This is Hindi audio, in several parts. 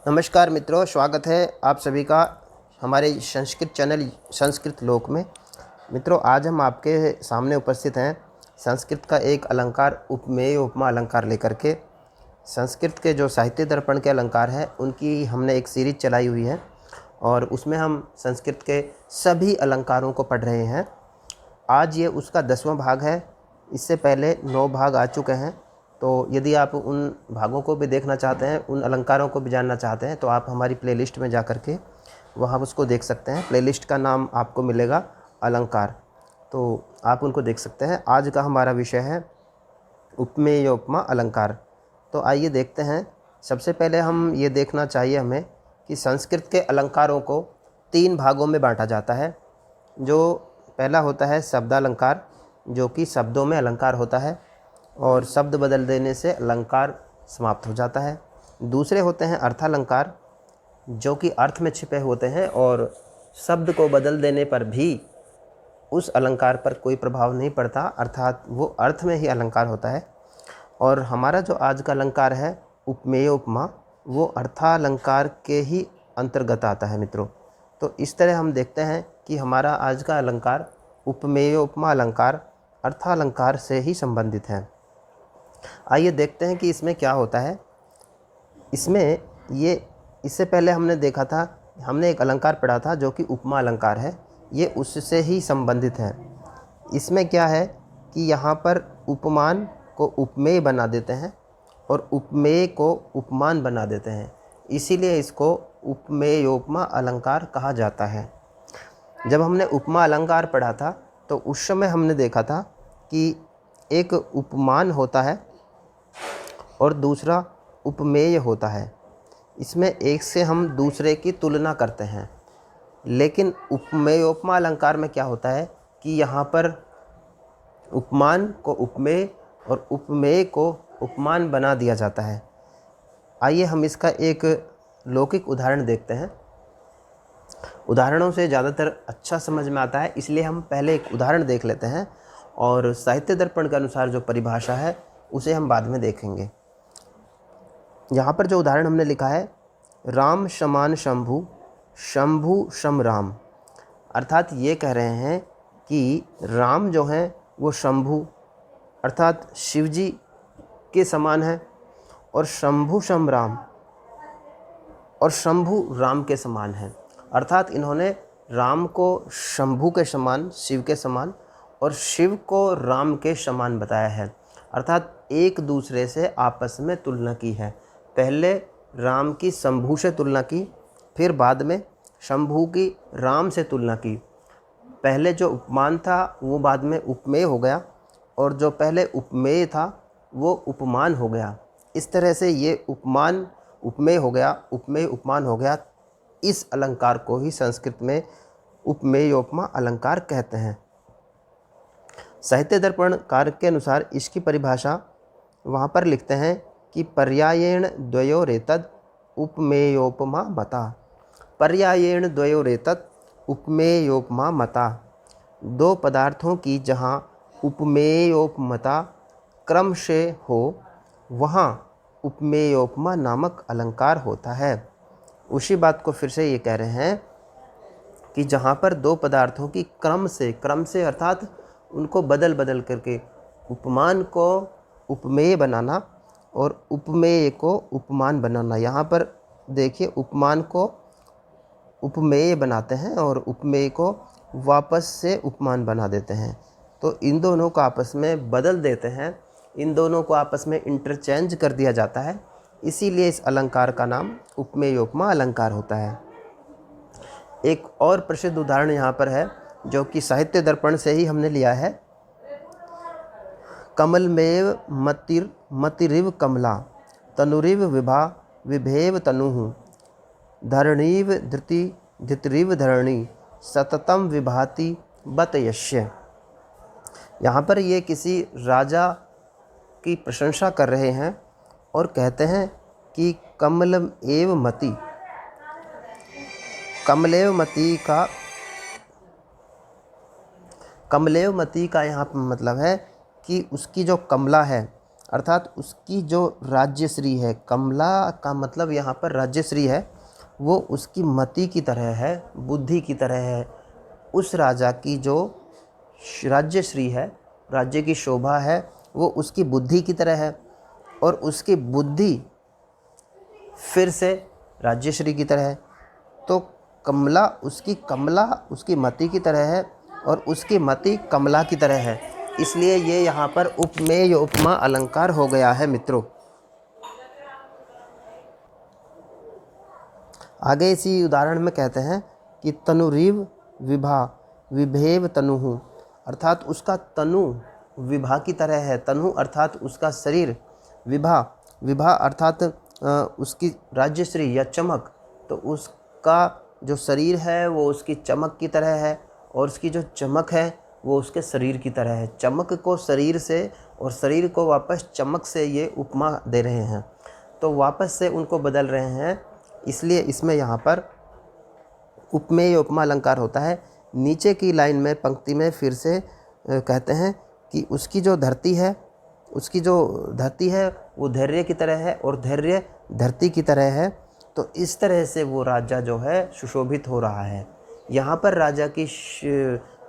नमस्कार मित्रों, स्वागत है आप सभी का हमारे संस्कृत चैनल संस्कृत लोक में। मित्रों, आज हम आपके सामने उपस्थित हैं संस्कृत का एक अलंकार उपमेय उपमा अलंकार लेकर के। संस्कृत के जो साहित्य दर्पण के अलंकार हैं उनकी हमने एक सीरीज चलाई हुई है और उसमें हम संस्कृत के सभी अलंकारों को पढ़ रहे हैं। आज ये उसका 10वां भाग है। इससे पहले 9 भाग आ चुके हैं। तो यदि आप उन भागों को भी देखना चाहते हैं, उन अलंकारों को भी जानना चाहते हैं, तो आप हमारी प्लेलिस्ट में जा कर के वहाँ उसको देख सकते हैं। प्लेलिस्ट का नाम आपको मिलेगा अलंकार, तो आप उनको देख सकते हैं। आज का हमारा विषय है उपमेय उपमा अलंकार। तो आइए देखते हैं। सबसे पहले हम ये देखना चाहिए हमें कि संस्कृत के अलंकारों को 3 भागों में बांटा जाता है। जो पहला होता है शब्दालंकार, जो कि शब्दों में अलंकार होता है और शब्द बदल देने से अलंकार समाप्त हो जाता है। दूसरे होते हैं अर्थालंकार, जो कि अर्थ में छिपे होते हैं और शब्द को बदल देने पर भी उस अलंकार पर कोई प्रभाव नहीं पड़ता, अर्थात वो अर्थ में ही अलंकार होता है। और हमारा जो आज का अलंकार है उपमेय उपमा, वो अर्थालंकार के ही अंतर्गत आता है मित्रों। तो इस तरह हम देखते हैं कि हमारा आज का अलंकार उपमेय उपमा अलंकार अर्थालंकार से ही संबंधित है। आइए देखते हैं कि इसमें क्या होता है। इससे पहले हमने देखा था, हमने एक अलंकार पढ़ा था जो कि उपमा अलंकार है। ये उससे ही संबंधित है। इसमें क्या है कि यहाँ पर उपमान को उपमेय बना देते हैं और उपमेय को उपमान बना देते हैं, इसीलिए इसको उपमेयोपमा अलंकार कहा जाता है। जब हमने उपमा अलंकार पढ़ा था तो उस समय हमने देखा था कि एक उपमान होता है और दूसरा उपमेय होता है। इसमें एक से हम दूसरे की तुलना करते हैं। लेकिन उपमेयोपमा अलंकार में क्या होता है कि यहाँ पर उपमान को उपमेय और उपमेय को उपमान बना दिया जाता है। आइए हम इसका एक लौकिक उदाहरण देखते हैं। उदाहरणों से ज़्यादातर अच्छा समझ में आता है, इसलिए हम पहले एक उदाहरण देख लेते हैं और साहित्य दर्पण के अनुसार जो परिभाषा है उसे हम बाद में देखेंगे। यहाँ पर जो उदाहरण हमने लिखा है, राम समान शंभु, शंभु सम राम। अर्थात ये कह रहे हैं कि राम जो हैं वो शंभु अर्थात शिवजी के समान है और शंभु सम राम और शंभु राम के समान है। अर्थात इन्होंने राम को शंभु के समान, शिव के समान, और शिव को राम के समान बताया है। अर्थात एक दूसरे से आपस में तुलना की है। पहले राम की शंभु से तुलना की, फिर बाद में शंभु की राम से तुलना की। पहले जो उपमान था वो बाद में उपमेय हो गया और जो पहले उपमेय था वो उपमान हो गया। इस तरह से ये उपमान उपमेय हो गया, उपमेय उपमान हो गया। इस अलंकार को ही संस्कृत में उपमेयोपमा अलंकार कहते हैं। साहित्य दर्पण कारक के अनुसार इसकी परिभाषा वहाँ पर लिखते हैं कि पर्यायेण द्वयोरेतद् उपमेयोपमा मता। पर्यायेण द्वयोरेतद् उपमेयोपमा मता। दो पदार्थों की जहाँ उपमेयोपमता क्रम से हो वहाँ उपमेयोपमा नामक अलंकार होता है। उसी बात को फिर से ये कह रहे हैं कि जहाँ पर दो पदार्थों की क्रम से अर्थात उनको बदल बदल करके उपमान को उपमेय बनाना और उपमेय को उपमान बनाना। यहाँ पर देखिए, उपमान को उपमेय बनाते हैं और उपमेय को वापस से उपमान बना देते हैं। तो इन दोनों को आपस में बदल देते हैं, इन दोनों को आपस में इंटरचेंज कर दिया जाता है, इसीलिए इस अलंकार का नाम उपमेयोपमा अलंकार होता है। एक और प्रसिद्ध उदाहरण यहाँ पर है जो कि साहित्य दर्पण से ही हमने लिया है। कमलमेव मतिरिव कमला, तनुरिव विभा विभेव तनुः, धरणीव धृतिरिव धरणी, सततम विभाति बत यस्य। यहाँ पर ये किसी राजा की प्रशंसा कर रहे हैं और कहते हैं कि कमलेव मति का यहाँ पर मतलब है कि उसकी जो कमला है अर्थात उसकी जो राज्यश्री है, कमला का मतलब यहाँ पर राज्यश्री है, वो उसकी मति की तरह है, बुद्धि की तरह है। उस राजा की जो राज्यश्री है, राज्य की शोभा है, वो उसकी बुद्धि की तरह है, और उसकी बुद्धि फिर से राज्यश्री की तरह है। तो कमला उसकी मति की तरह है, और उसकी मति कमला की तरह है। इसलिए ये यहाँ पर उपमेय उपमा अलंकार हो गया है मित्रों। आगे इसी उदाहरण में कहते हैं कि तनुरीव विभा विभेव तनुहु, अर्थात उसका तनु विभा की तरह है। तनु अर्थात उसका शरीर, विभा अर्थात उसकी राज्यश्री या चमक, तो उसका जो शरीर है वो उसकी चमक की तरह है, और उसकी जो चमक है वो उसके शरीर की तरह है। चमक को शरीर से और शरीर को वापस चमक से ये उपमा दे रहे हैं, तो वापस से उनको बदल रहे हैं। इसलिए इसमें यहाँ पर उपमेय उपमा अलंकार होता है। नीचे की लाइन में पंक्ति में फिर से कहते हैं कि उसकी जो धरती है वो धैर्य की तरह है, और धैर्य धरती की तरह है। तो इस तरह से वो राजा जो है सुशोभित हो रहा है। यहाँ पर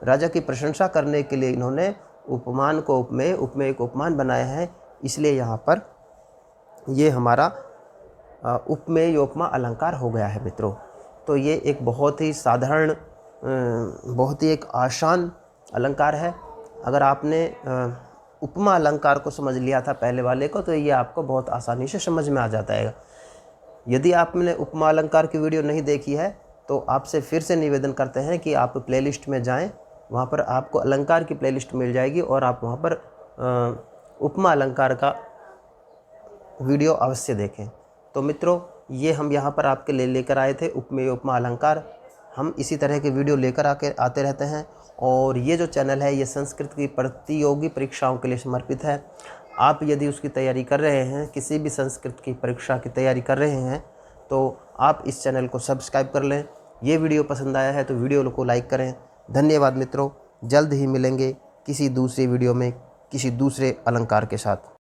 राजा की प्रशंसा करने के लिए इन्होंने उपमान को उपमेय, उपमेय को उपमान बनाया है। इसलिए यहाँ पर ये हमारा उपमेय उपमा अलंकार हो गया है मित्रों। तो ये एक बहुत ही साधारण, बहुत ही एक आसान अलंकार है। अगर आपने उपमा अलंकार को समझ लिया था पहले वाले को, तो ये आपको बहुत आसानी से समझ में आ जाता है। यदि आपने उपमा अलंकार की वीडियो नहीं देखी है तो आपसे फिर से निवेदन करते हैं कि आप प्लेलिस्ट में जाएं, वहाँ पर आपको अलंकार की प्लेलिस्ट मिल जाएगी, और आप वहाँ पर उपमा अलंकार का वीडियो अवश्य देखें। तो मित्रों, ये हम यहाँ पर आपके लिए लेकर आए थे उपमेय उपमा अलंकार। हम इसी तरह के वीडियो लेकर आते रहते हैं, और ये जो चैनल है ये संस्कृत की प्रतियोगी परीक्षाओं के लिए समर्पित है। आप यदि उसकी तैयारी कर रहे हैं, किसी भी संस्कृत की परीक्षा की तैयारी कर रहे हैं, तो आप इस चैनल को सब्सक्राइब कर लें। ये वीडियो पसंद आया है तो वीडियो को लाइक करें। धन्यवाद मित्रों, जल्द ही मिलेंगे किसी दूसरी वीडियो में किसी दूसरे अलंकार के साथ।